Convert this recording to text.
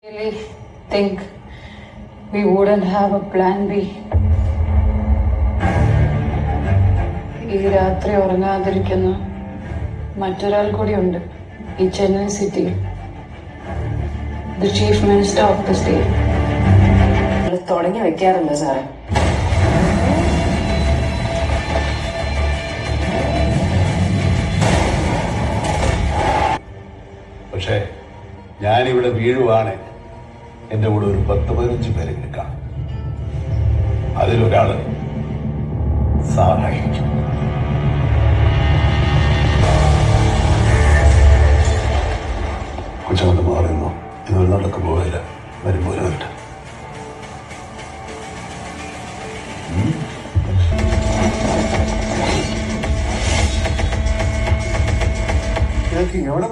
Really think we wouldn't have a plan B. ഈ രാത്രി ഉറങ്ങാതിരിക്കുന്ന മറ്റൊരാൾ കൂടിയുണ്ട് ഈ ചെന്നൈ സിറ്റിയിൽ. The chief minister of the state. തുടങ്ങി വെക്കാറുണ്ട് സാറേ. പക്ഷേ ഞാനിവിടെ വീഴുവാണ് എന്റെ കൂടെ ഒരു 10-15 പേരെങ്കിലും കാണും. അതിലൊരാള് സാറായിരിക്കും. കൊച്ചങ്ങോട്ട് മാറുന്നു. ഇതൊരു നടക്ക് പോകില്ല. വരുമ്പോൾ വരട്ടെ. എവിടെ